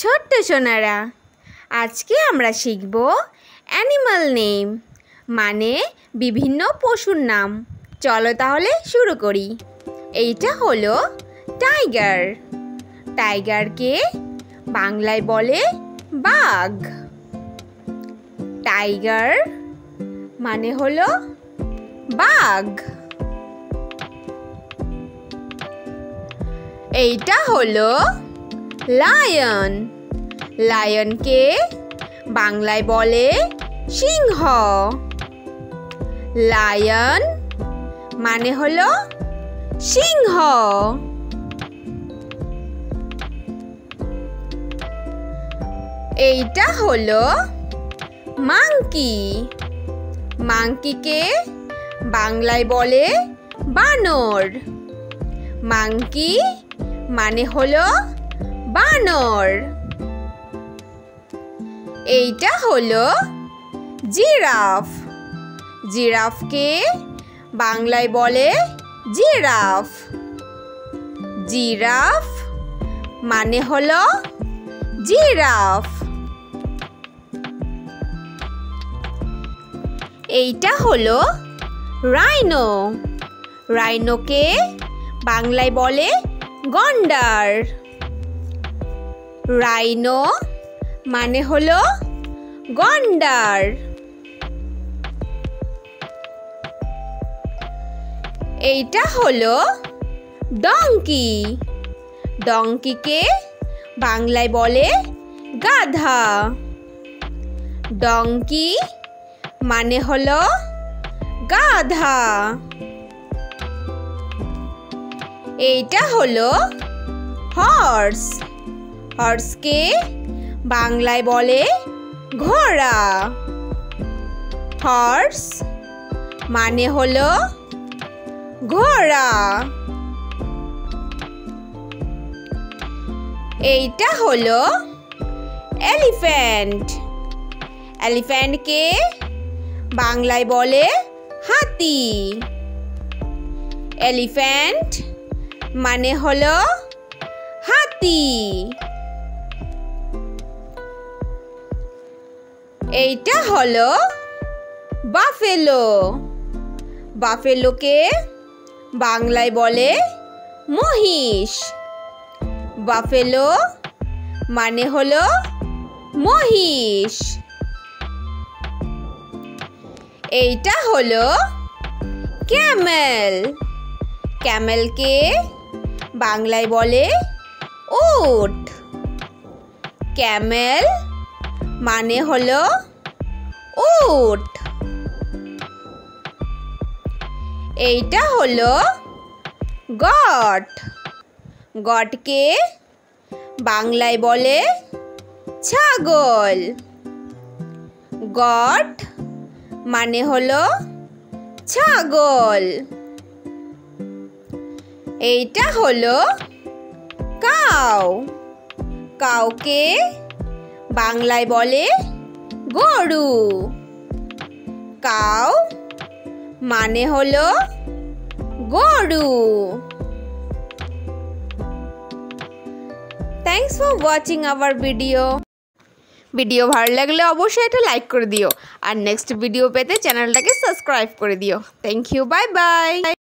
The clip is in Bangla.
ছোট্ট সোনারা, আজকে আমরা শিখব অ্যানিমাল নেম মানে বিভিন্ন পশুর নাম। চলো তাহলে শুরু করি। এইটা হলো টাইগার। টাইগারকে বাংলায় বলে বাঘ। টাইগার মানে হলো বাঘ। এইটা হলো লায়ন। লায়নকে বাংলায় বলে সিংহ। লায়ন মানে হলো সিংহ। এইটা হলো মাংকি। মাংকিকে বাংলায় বলে বানর। মাংকি মানে হলো বানর। এইটা হলো জিরাফ। জিরাফকে বাংলায় বলে জিরাফ। জিরাফ মানে হলো জিরাফ। এইটা হলো রাইনো। রাইনোকে বাংলায় বলে গন্ডার। রাইনো মানে হলো গন্ডার। এইটা হলো ডঙ্কি। ডঙ্কিকে বাংলায় বলে গাধা। ডঙ্কি মানে হলো গাধা। এইটা হলো হর্স। হর্সকে বাংলায় বলে ঘোড়া। হর্স মানে হলো ঘোড়া। এইটা হলো এলিফ্যান্ট। এলিফ্যান্টকে বাংলায় বলে হাতি। এলিফ্যান্ট মানে হলো হাতি। এইটা হলো বাফেলো। বাফেলোকে বাংলায় বলে মহিষ। বাফেলো মানে হলো মহিষ। এইটা হলো ক্যামেল। ক্যামেলকে বাংলায় বলে উট। ক্যামেল মানে হলো উট। এইটা হলো গট। গটকে বাংলায় বলে ছাগল। গট মানে হলো ছাগল। এইটা হলো কাউ। কাউকে বাংলায় বলে গরু। কাউ মানে হলো গরু। Thanks for watching hour video. Video ভালো লাগলে অবশ্যই একটা লাইক করে দিও আর নেক্সট ভিডিও পেতে চ্যানেলটাকে সাবস্ক্রাইব করে দিও। Thank you, bye by.